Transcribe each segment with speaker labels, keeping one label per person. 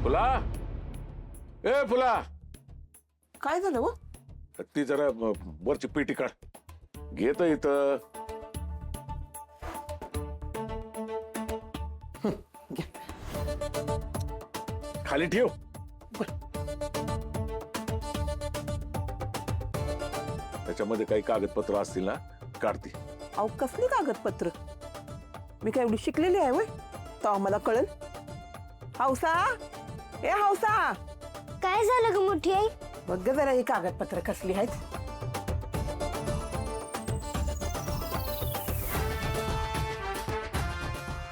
Speaker 1: फुला, ए फुला,
Speaker 2: काय झालं हो?
Speaker 1: ती जरा वरची पेटी काढ. घेत इथं. खाली ठेव. त्याच्यामध्ये काही कागदपत्र असतील ना, काढते.
Speaker 2: अहो कसली कागदपत्र? मी काय एवढी शिकलेली आहे वय तर आम्हाला कळेल. हौसा, ए हौसा,
Speaker 3: काय झालं ग मोठी आई?
Speaker 2: बघ ग जरा ही कागदपत्र कसली आहेत.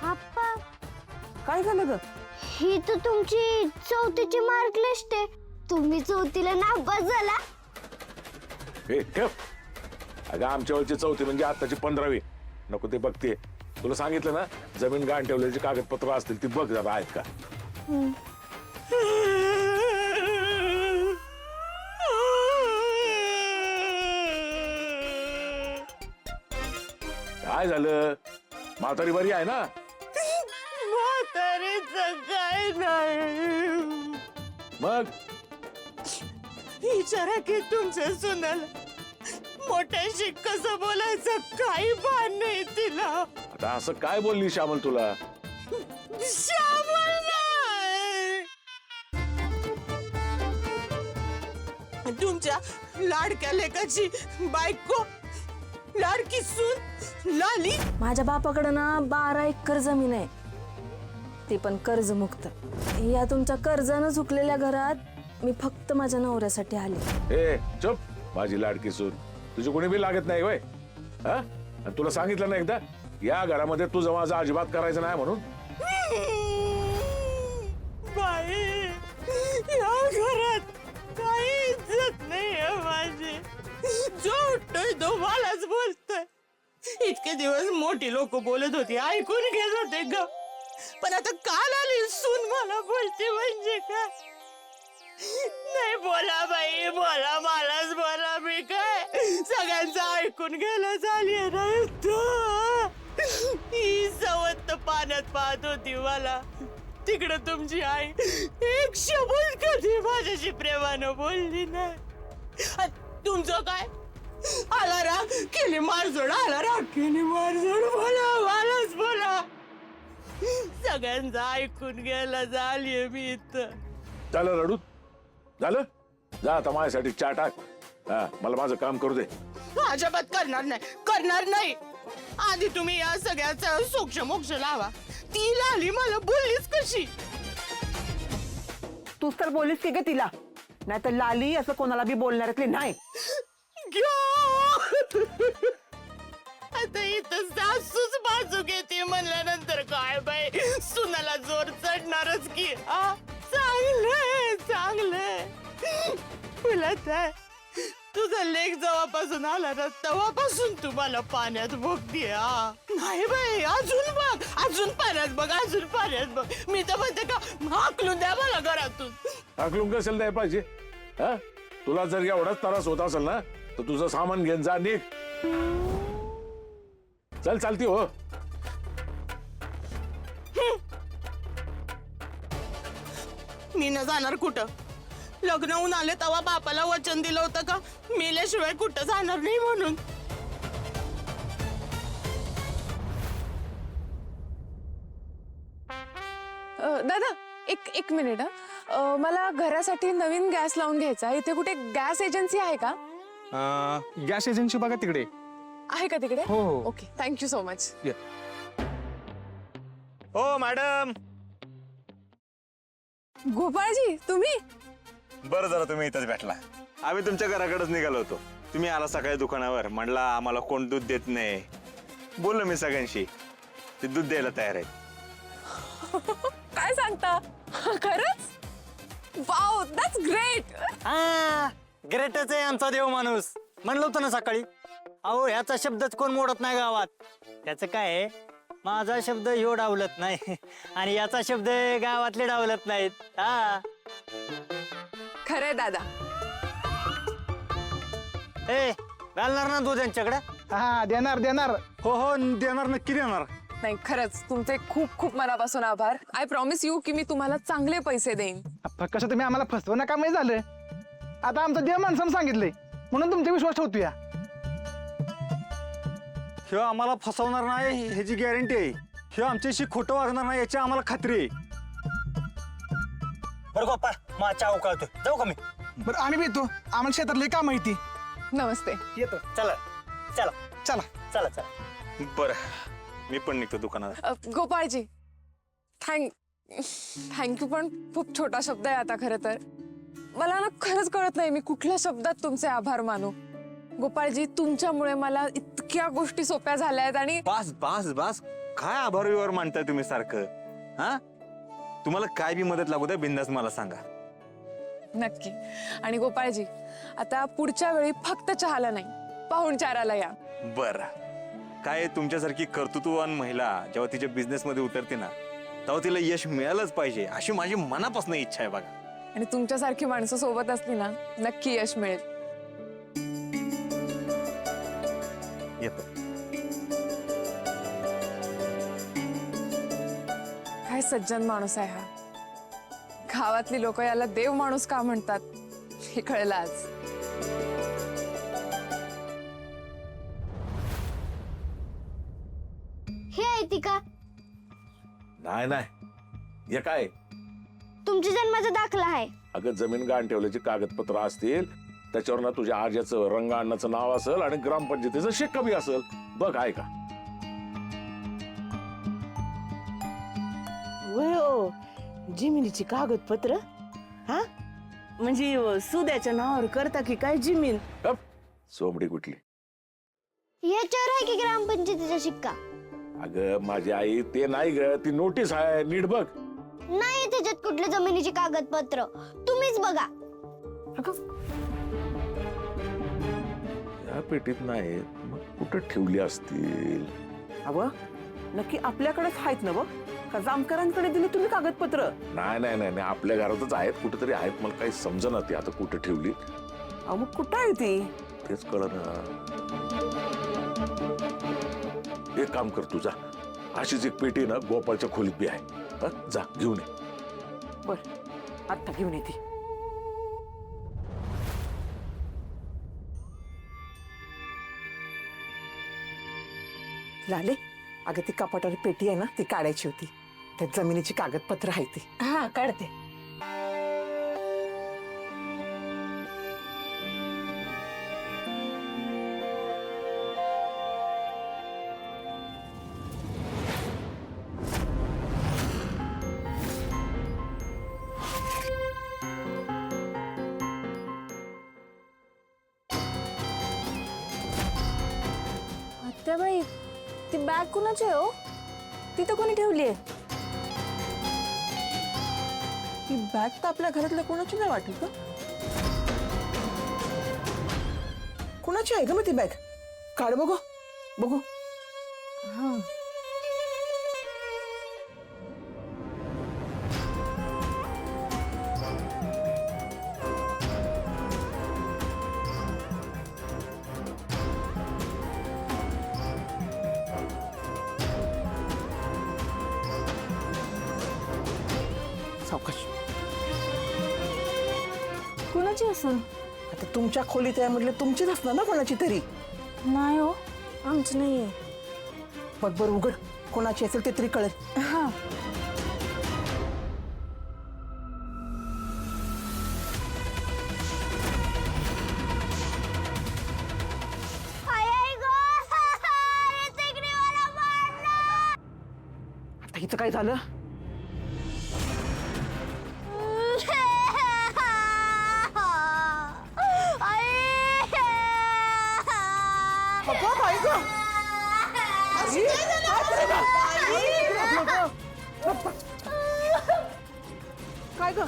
Speaker 3: आप्पा,
Speaker 1: काय झालं ग?
Speaker 3: ही तर तुमची चौथीची मार्क लिस्ट आहे. तुम्ही चौथीला नापास झाला.
Speaker 1: हे ठेव. अगं आमच्या वेळची चौथी म्हणजे आताची 15वी. नको ते बघते. तुला सांगितलं ना, जमीन गहाण ठेवल्याची कागदपत्र असतील ती बघ जरा आहेत का. काय झालं? म्हातारी बरी आहे ना?
Speaker 2: म्हातारीचं काय नाही.
Speaker 1: मग
Speaker 2: विचारा की तुमच्या सुनाला मोठ्याशी कसं बोलायचं काही भान नाही तिला.
Speaker 1: आता असं काय बोलली श्यामल तुला?
Speaker 2: श्यामल नाही. तुमच्या लाडक्या लेकाची बायको, लाडकी सून लाली.
Speaker 4: माझ्या बापाकडं ना 12 एकर जमीन आहे, ते पण कर्जमुक्त. या तुमच्या कर्जानं झुकलेल्या घरात मी फक्त माझ्या नवऱ्यासाठी आले.
Speaker 1: ए चुप. माझी लाडकी सून तुझी कोणी बी लागत नाही वय. हा, आणि तुला सांगितलं ना एकदा, या घरामध्ये तुझं माझं अजिबात करायचं नाही म्हणून.
Speaker 2: बाई, या घरात काही इज्जत नाही माझी. जो उठतोय तो मलाच बोलतोय. इतके दिवस मोठी लोक बोलत होती, ऐकून घेत होते ग. पण आता काल आली सून मला बोलते म्हणजे काय? नाही बोला बाई, बोला, मलाच बोला. मी काय सगळ्यांचं ऐकून घ्यायला झाली नाही तू. ही सवत पाण्यात पाहत होती मला. तिकडं तुमची आई एक शब्द कधी माझ्याशी प्रेमानं बोलली नाही. तुमचं काय? आला राग केली मारझोड, आला राग केली मारझोड. बोला, मलाच बोला. सगळ्यांचं ऐकून घ्यायला झालीये मी इथं.
Speaker 1: झालं रडू? झालं? जा आता माझ्यासाठी चहा टाक. हा, मला माझं काम करू दे.
Speaker 2: अजिबात करणार नाही, करणार नाही. आधी तुम्ही या सगळ्याचा सोक्ष मोक्ष लावा. ती लाली मला बोललीच कशी? तूच तर बोलीस की ग तिला, नाही तर लाली असं कोणाला बी बोलणाऱ्यातली नाही. आता इथं सासूच बाजू घेते म्हणल्यानंतर काय बाई, सुनाला जोर चढणारच की. चांगलंय, चांगलंय. तुला तर तुझा लेक जेव्हापासून आला ना तेव्हापासून तुम्हाला पाण्यात बघते. नाही बाई, अजून बघ, अजून पाण्यात बघ, अजून पाण्यात बघ. मी तर म्हणते का हाकलून द्या मला घरातून.
Speaker 1: हाकलून कशाला द्यायला पाहिजे? हा, तुला जर एवढाच त्रास होत असेल ना, तर तुझं सामान घेऊन जा, निघ. चल, चालती हो.
Speaker 2: मी न जाणार कुठं. लग्न होऊन आले तेव्हा बापाला वचन दिलं होतं का मेल्याशिवाय कुठं जाणार नाही म्हणून.
Speaker 5: दादा एक मिनिट. मला घरासाठी नवीन गॅस लावून घ्यायचा. इथे कुठे गॅस एजन्सी आहे का?
Speaker 6: गॅस एजन्सी बघा तिकडे
Speaker 5: आहे का तिकडे?
Speaker 6: हो, हो.
Speaker 5: Okay, thank you so much.
Speaker 6: हो मॅडम.
Speaker 5: गोपाळजी तुम्ही?
Speaker 6: बरं झालं तुम्ही इथंच भेटला. आम्ही तुमच्या घराकडेच निघालो होतो. तुम्ही आला सकाळी दुकानावर. म्हणला आम्हाला कोण दूध देत नाही. बोललो मी सगळ्यांशी, ते दूध द्यायला तयार आहेत.
Speaker 5: काय सांगता? खरंच? Wow, that's great.
Speaker 7: हा, ग्रेटच आहे आमचा देव माणूस. म्हणलं होतं ना सकाळी. अहो ह्याचा शब्दच कोण मोडत नाही गावात. त्याचं काय आहे, माझा शब्द ह्यो डावलत नाही आणि याचा शब्द गावातले डावलत नाहीत. हा,
Speaker 5: खरंय दादा.
Speaker 7: ए घालणार ना दूध यांच्याकडे?
Speaker 8: हा देणार देणार.
Speaker 6: हो हो, देणार, नक्की देणार.
Speaker 5: नाही खरंच तुमचे खूप खूप मनापासून आभार. आय प्रॉमिस यू की मी तुम्हाला चांगले पैसे देईन.
Speaker 8: कसं तुम्ही आम्हाला फसवू नका माहिती झालं. आता आमचं देव माणसानं सांगितलंय म्हणून तुमचा विश्वास ठेवतोया.
Speaker 7: ह्यो आम्हाला फसवणार नाही ह्याची गॅरंटी आहे. ह्यो आमच्याशी खोटं वागणार नाही याची आम्हाला खात्री आहे. बरं गोपाळ माझ्या अवकाळतोय जाऊ का मी.
Speaker 8: बरं आम्ही भेटतो, आम्हाला शेतातले काम माहिती.
Speaker 5: नमस्ते.
Speaker 8: येतो.
Speaker 7: चला चला
Speaker 8: चला.
Speaker 7: चला चला.
Speaker 6: बरं मी पण निघतो दुकानात.
Speaker 5: गोपाळजी थँक्यू पण खूप छोटा शब्द आहे आता. खरं तर मला ना खरंच कळत नाही मी कुठल्या शब्दात तुमचे आभार मानू. गोपाळजी तुमच्यामुळे मला इतक्या गोष्टी सोप्या झाल्या आहेत. आणि
Speaker 6: बास बास बास काय आभार विभार मानताय तुम्ही सारखं. हा तुम्हाला काय बी मदत लागू द्या बिंदास मला सांगा.
Speaker 5: नक्की. आणि गोपाळजी आता पुढच्या वेळी फक्त चहाला नाही पाहुणचाराला या.
Speaker 6: बरं काय तुमच्यासारखी कर्तृत्ववान महिला जेव्हा तिच्या बिझनेस मध्ये उतरते ना तेव्हा तिला यश मिळालंच पाहिजे अशी माझी मनापासून इच्छा आहे बघा.
Speaker 5: आणि तुमच्यासारखी माणसं सोबत असली ना नक्की यश मिळेल.
Speaker 6: येतो.
Speaker 5: काय सज्जन माणूस आहे हा. गावातली लोक याला देव माणूस का म्हणतात हे कळलं आज.
Speaker 3: हे आहे ती का?
Speaker 1: नाही नाही, हे काय?
Speaker 3: तुमच्या जन्माचा दाखला आहे.
Speaker 1: अगं जमीन गहाण ठेवल्याची कागदपत्र असतील, त्याच्यावर ना तुझ्या आज्याचं रंग अण्णाचं नाव असेल आणि ग्रामपंचायतीचं शिक्का बी असेल. बघ आहे का?
Speaker 2: होय हो, जमिनीची कागदपत्र. हा म्हणजे सुद्याच्या नावावर करता की काय जमीन?
Speaker 1: गप. सोमडी कुठली?
Speaker 3: याच्यावर आहे की ग्रामपंचायतीचा शिक्का?
Speaker 1: अगं माझी आई ते नाही ग, ती नोटीस आहे, नीट बघ.
Speaker 3: नाही त्याच्यात कुठल्या जमिनीची कागदपत्र, तुम्हीच बघा.
Speaker 1: या पेटीत नाही, मग कुठं ठेवली असतील?
Speaker 2: अव नक्की आपल्याकडेच आहेत ना? बघ का जामकरांकडे दिली तुम्ही कागदपत्र?
Speaker 1: नाही नाही नाही नाही, आपल्या घरातच आहेत, कुठेतरी आहेत. मला काही समजेना ती आता कुठं ठेवली.
Speaker 2: अहो मग कुठं आहे ती?
Speaker 1: तेच कळना. एक काम कर तुझा, अशीच एक पेटी ना गोपाळच्या खोलीत बी आहे. हं? जा घेऊन ये.
Speaker 2: बर आत्ता घेऊन येते.
Speaker 9: लाले अगं ती कपाटावर पेटी आहे ना ती काढायची होती. त्यात जमिनीची कागदपत्र आहे ती.
Speaker 4: हा काढते. आत्याबाई ती बॅग कुणाची आहे हो? ती तर कोणी ठेवली आहे?
Speaker 2: ही बॅग तर आपल्या घरातल्या कोणाची नाही वाटत का?
Speaker 9: कुणाची आहे ग मग ती बॅग? काढ बघू बघू.
Speaker 4: हा
Speaker 9: सावकाश.
Speaker 4: कुणाची असेल?
Speaker 9: आता तुमच्या खोलीत आहे म्हटलं तुमचीच असणार ना कोणाची तरी.
Speaker 4: नाही हो आमची नाहीये.
Speaker 9: बघ बरं उघड, कोणाची असेल ते तरी कळेल.
Speaker 4: हा
Speaker 9: आता हिचं काय झालं?
Speaker 2: काय ग?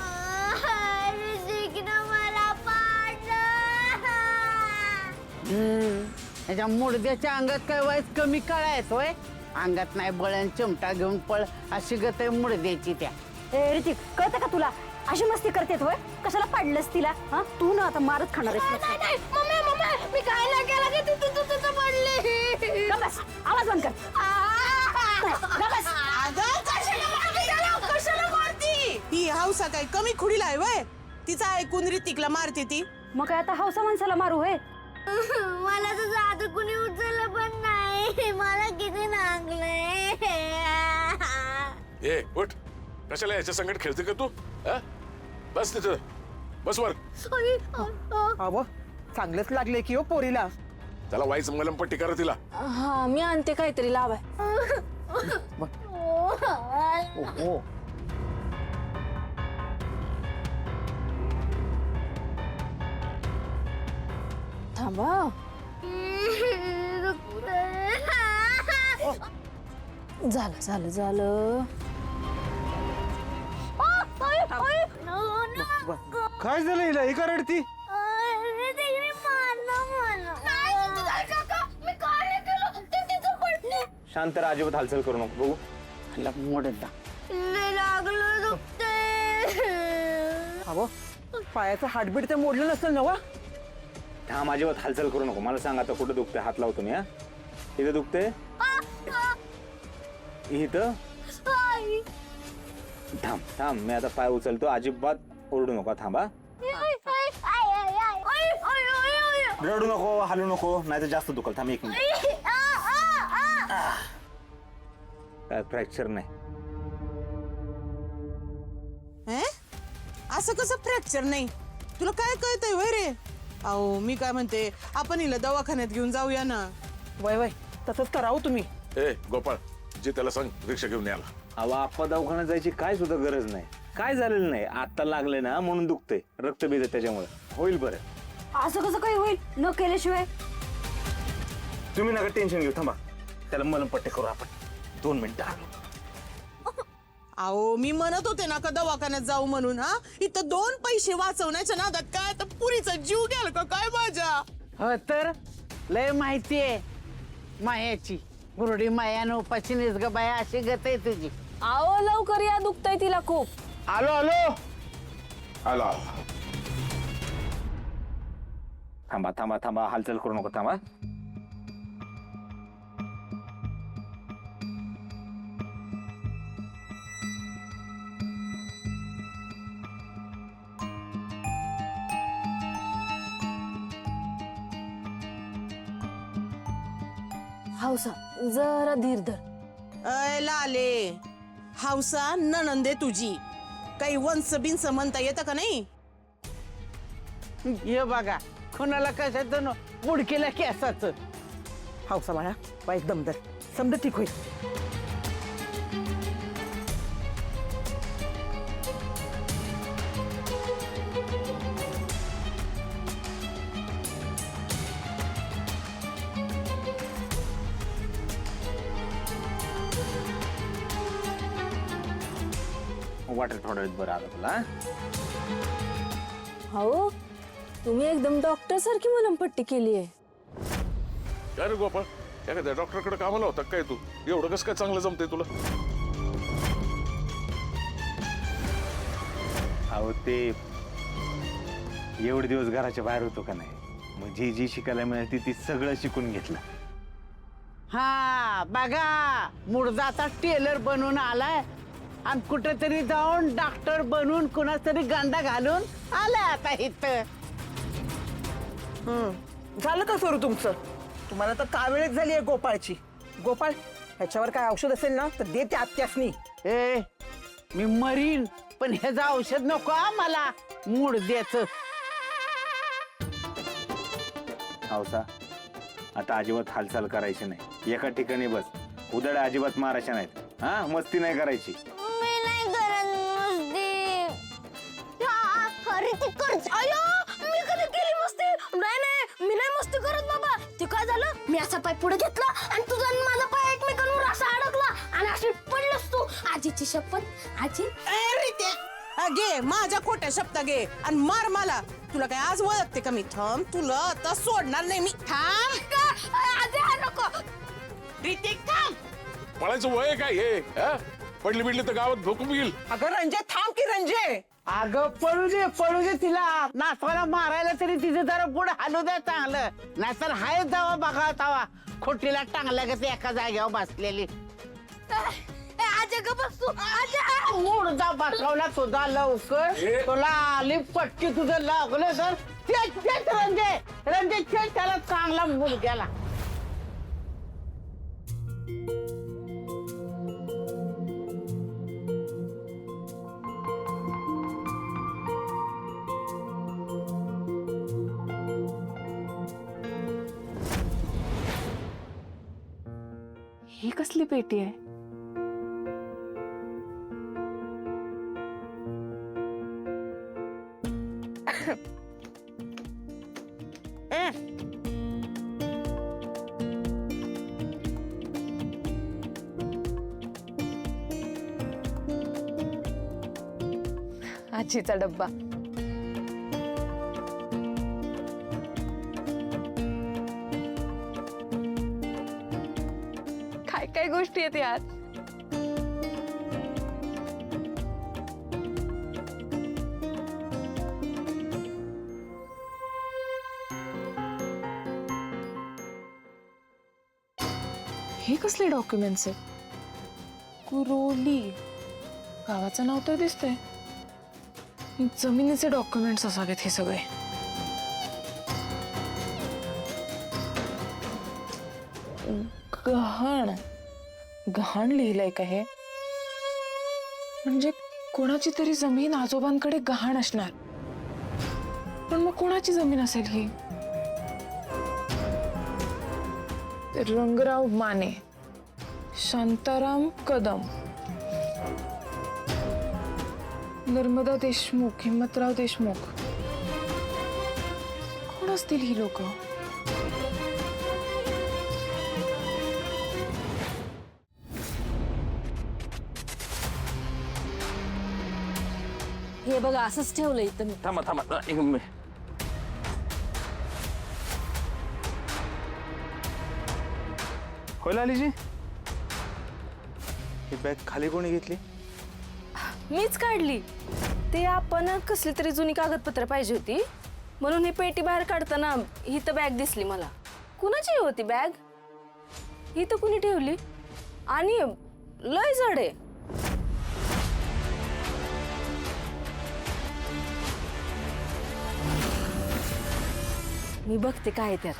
Speaker 10: त्याच्या मुडद्याच्या अंगात काय वाईस कमी कळायच होय? अंगात नाही बळण चिमटा घेऊन पळ अशी गत आहे मुडद्याची त्या.
Speaker 3: ए ऋतिक, कळतं का तुला? अशी मस्ती करते होय? कशाला पाडलंस तिला? हा तू ना आता मारच खाणार आहेस. मी काय नाही केलं की तू पडली. आवाज बंद कर. नाही गा बस.
Speaker 2: अगं कशाला मारते त्याला? कशाला मारती? ही हौसा काय कमी खुडीला आहे वय? तिचा ऐकून ऋतिकला मारते ती.
Speaker 3: मग काय आता हौसा माणसाला मारू होय?
Speaker 11: मला तर आता कुणी उचललं पण नाही. मला किती लागलंय.
Speaker 1: ए उठ, कशाला याच्या संकट खेळते का तू? हा? बस तिथं, बस वर.
Speaker 9: अहो चांगलंच लागले की हो पोरीला.
Speaker 1: त्याला वाईच मलमपट्टी करा तिला.
Speaker 4: हा मी आणते काहीतरी लावाय.
Speaker 9: हो
Speaker 4: थांबा. झालं झालं झालं.
Speaker 8: काय झालं हिला? ही का रडती?
Speaker 6: शांत राहा, अजिबात हालचाल करू नको. बघू
Speaker 7: मोडत
Speaker 9: अहो पायाचं हार्टबीट ते मोडलं नसेल ना वा?
Speaker 6: थांब, अजिबात हालचाल करू नको. मला सांग आता कुठं दुखतंय? हात लावतो मी. हा, इथं दुखतंय? इथं? थांब थांब, मी आता पाय उचलतो. अजिबात ओरडू नको. थांबा, रडू नको, हालू नको, नाही तर जास्त दुखल. थांब 1 मिनिट. काय फ्रॅक्चर नाही.
Speaker 2: असं कसं फ्रॅक्चर नाही? तुला काय कळतंय वय रे? अहो मी काय म्हणते, आपण हिला दवाखान्यात घेऊन जाऊया ना.
Speaker 9: वय वय तसंच करावं तुम्ही.
Speaker 1: ए गोपाळ, जे त्याला सांग रिक्षा घेऊन याला.
Speaker 6: अहो आप्पा दवाखान्यात जायची काय सुद्धा गरज नाही. काय झालेलं नाही, आता लागले ना म्हणून दुखतंय. रक्त बीज त्याच्यामुळे होईल बरं.
Speaker 3: असं कसं काही होईल न केल्याशिवाय?
Speaker 6: तुम्ही नका टेन्शन घेऊ. थांबा, त्याला मलमपट्टी करू आपण. 2 मिनिटं आलो.
Speaker 2: अहो मी म्हणत होते ना का दवाखान्यात जाऊ म्हणून. हा, इथं 2 पैसे वाचवण्याच्या नादात काय तर पुरीचा जीव गेला का काय माझ्या?
Speaker 10: हो तर लय माहितीये मायाची. गुरुडी मायानं उपाशी निसग बाया अशी गत आहे तुझी.
Speaker 4: आओ लवकर या, दुखतंय तिला खूप.
Speaker 8: आलो आलो.
Speaker 1: आला.
Speaker 6: थांबा थांबा थांबा, हालचाल करू नको. थांबा.
Speaker 4: हौसा जरा धीर धर.
Speaker 2: अय लाले, हौसा नणंदे तुझी. काही वंस बिंस म्हणता येतं का नाही?
Speaker 10: ये बघा कोणाला कशाचं बुडकीला केसाचं.
Speaker 9: हौसा बाळा बाई दमदर समजा ठीक होईल.
Speaker 6: वाटेल थोडा वेळ बरं आलं तुला.
Speaker 4: हो तुम्ही एकदम डॉक्टर सारखी मलमपट्टी केली आहे.
Speaker 1: काय रे गोपाळ, एखाद्या डॉक्टरकडे कामाला होता काय तू? एवढं कसं काय चांगलं जमतंय तुला?
Speaker 6: अहो ते एवढे दिवस घराच्या बाहेर होतो का नाही, मग जी शिकायला मिळाली ती सगळं शिकून घेतलं.
Speaker 10: हा बघा मुर्दाचा टेलर बनून आलाय आणि कुठेतरी जाऊन डॉक्टर बनून कुणाच तरी गांडा घालून आलाय आता इथं.
Speaker 9: झालं का सुरू तुमचं? तुम्हाला तर कावेळच झाली आहे गोपाळची. गोपाळ ह्याच्यावर काय औषध असेल ना तर दे त्या आत्यासनी.
Speaker 10: ए मी मरीन पण ह्याचं औषध नको हा मला मूड द्यायचं.
Speaker 6: हौसा आता अजिबात हालचाल करायची नाही. एका ठिकाणी बस. उदळ्या अजिबात मारायच्या नाहीत. हा, मस्ती नाही करायची.
Speaker 11: मी नाही करत मस्ती. अयो मी कधी केली मस्ती? नाही नाही मी नाही मस्ती करत बाबा. ते काय झालं, मी असा पाय पुढे घेतला आणि तुझा आणि माझा पाय एकमेकांवर असा अडकला आणि अशी पडलोस तू. आजीची शपथ आजी.
Speaker 2: घे माझ्या खोट्या शब्द घे आणि मार मला. तुला काय आज ओळखते का मी? थांब, तुला आता सोडणार नाही मी. थांब.
Speaker 11: आजी हा नको.
Speaker 2: ऋतिक थांब.
Speaker 1: पळायचं वय काय हे? हा? पडली बिडली तर गावात भोकून येईल.
Speaker 9: अगं रंजे थांब की रंजे.
Speaker 10: अगं पळू दे तिला. नाचवाला मारायला तरी तिचं जरा पुढे हलू द्या चांगलं. नाहीतर हाय जावा बघा तावा खोटीला टांगल्या का ते एका जागेवर बसलेली.
Speaker 11: आजा का बस तू आजा
Speaker 10: मुर्दा बसवला तुझा लवकर तुला आली पटकी तुझं लागलं तर तेच रंजे त्याला चांगला मुलग्याला.
Speaker 5: ही कसली पेटी आहे? आजीचा डब्बा. काय काय गोष्टी आहेत यात. हे कसले डॉक्युमेंट्स आहेत? कुरोली गावाचं नाव तर दिसतंय. जमिनीचे डॉक्युमेंट्स असावेत हे सगळे. गहाण गहाण लिहिलंय का हे? म्हणजे कोणाची तरी जमीन आजोबांकडे गहाण असणार. पण मग कोणाची जमीन असेल ही? रंगराव माने, शांताराम कदम, नर्मदा देशमुख, हिम्मतराव देशमुख. कोण असतील ही लोक?
Speaker 3: हे बघा असंच ठेवलंय इथं मी.
Speaker 1: थांबा थांबा एक मिनिट.
Speaker 6: होय लालीजी, ही बॅग खाली कोणी घेतली?
Speaker 4: मीच काढली. ते आपण कसली तरी जुनी कागदपत्र पाहिजे होती म्हणून ही पेटी बाहेर काढताना ही तर बॅग दिसली मला. कुणाची होती बॅग? ही तर कुणी ठेवली आणि लय जड आहे. मी बघते काय त्यात.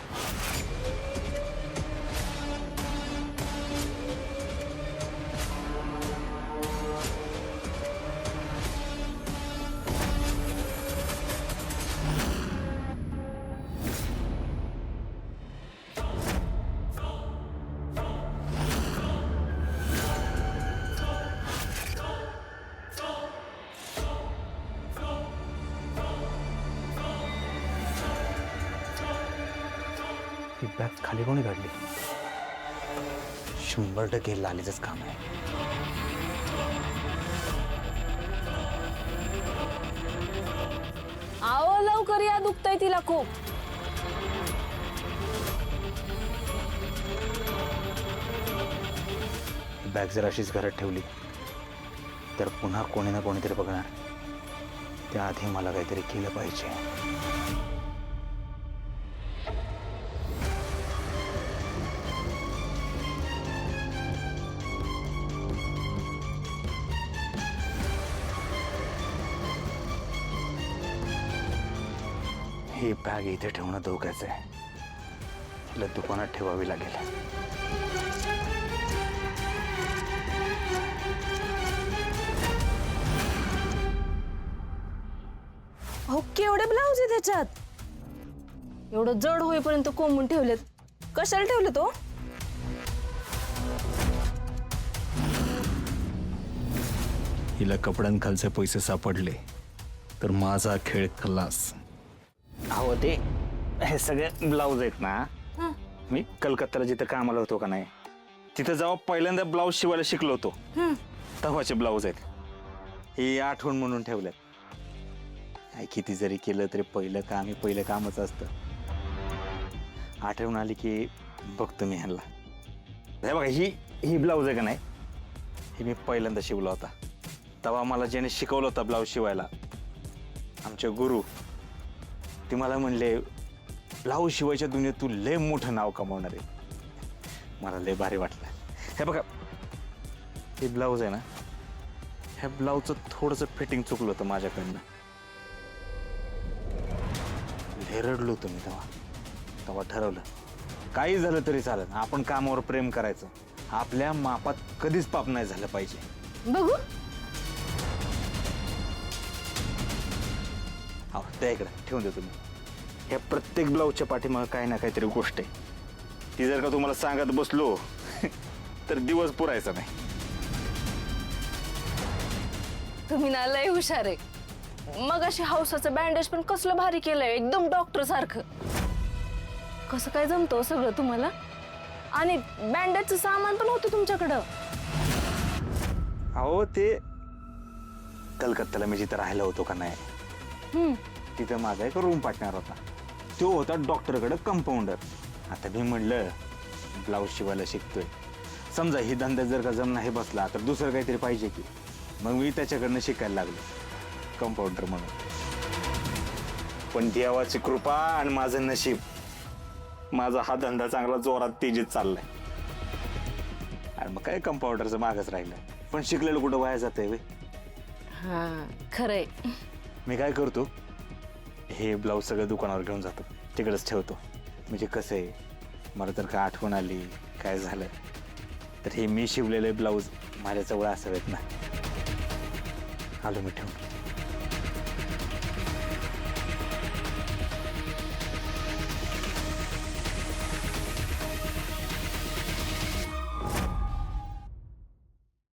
Speaker 6: ही बॅग खाली कोणी काढली? 100% लालीचंच काम आहे.
Speaker 4: आओ लवकर या, दुखतंय तिला खूप.
Speaker 6: बॅग जर अशीच घरात ठेवली तर पुन्हा कोणी ना कोणीतरी बघणार. त्याआधी मला काहीतरी केलं पाहिजे. ही बॅग इथे ठेवणं धोक्याचं आहे. तिला दुकानात ठेवावी लागेल.
Speaker 4: हो केवढे ब्लाऊज आहे त्याच्यात. एवढं जड होईपर्यंत कोंबून ठेवलेत. कशाला ठेवले तो?
Speaker 6: हिला कपड्यांखालचे पैसे सापडले तर माझा खेळ खल्लास. अहो ते हे सगळे ब्लाऊज आहेत ना, मी कलकत्त्याला जिथं कामाला होतो का नाही, तिथं जेव्हा पहिल्यांदा ब्लाऊज शिवायला शिकलो होतो तेव्हाचे ब्लाऊज आहेत. ही आठवण म्हणून ठेवल्यात. किती जरी केलं तरी पहिलं कामच असतं. आठवण आली की बघतो मी ह्यांना. हे बघा ही ब्लाऊज आहे का नाही, ही मी पहिल्यांदा शिवला होता. तेव्हा मला ज्याने शिकवलं होतं ब्लाऊज शिवायला, आमचे गुरु, ते मला म्हणले ब्लाऊज शिवायच्या दुनियेत तू लय मोठं नाव कमावणार आहे. मला लय भारी वाटलं. हे बघा हे ब्लाऊज आहे ना, ह्या ब्लाऊजचं थोडंसं फिटिंग चुकलं होतं माझ्याकडनं. लय रडलो होतो मी तेव्हा ठरवलं काही झालं तरी चालेल, आपण कामावर प्रेम करायचं. आपल्या मापात कधीच पाप नाही झालं पाहिजे.
Speaker 4: बघू.
Speaker 6: हो त्या इकडे ठेवून देतो मी. ह्या प्रत्येक ब्लाऊजच्या पाठीमागं काही ना काहीतरी गोष्ट आहे. ती जर का तुम्हाला सांगत बसलो तर दिवस पुरायचा नाही.
Speaker 4: तुम्ही ना लय हुशार आहे. मग अशी हौसाचं बँडेज पण कसलं भारी केलंय, एकदम डॉक्टर सारखं. कसं काय जमतो सगळं तुम्हाला? आणि बँडेजचं सामान पण होतं तुमच्याकडं.
Speaker 6: अहो ते कलकत्त्याला मी जिथं राहिला होतो का नाही, तिथं माझा एक रूम पार्टनर होता. तो होता डॉक्टरकडे कंपाऊंडर. आता मी म्हणलं ब्लाऊज शिवायला शिकतोय, समजा ही धंदा जर का जमना हे बसला तर दुसरं काहीतरी पाहिजे की. मग मी त्याच्याकडनं शिकायला लागलो कंपाऊंडर म्हणून. पण देवाची कृपा आणि माझं नशीब, माझा हा धंदा चांगला जोरात तेजीत चाललाय. आणि मग काय कंपाऊंडरचं मागच राहिलं. पण शिकलेलं कुठं वाया जातंय वे.
Speaker 4: हा खरंय.
Speaker 6: मी काय करतो, हे ब्लाऊज सगळं दुकानावर घेऊन जातो, तिकडेच ठेवतो. म्हणजे कसं आहे, मला जर का आठवण आली काय झालं तर हे मी शिवलेले ब्लाऊज माझ्याजवळ असावेत ना. आलो मी ठेवून.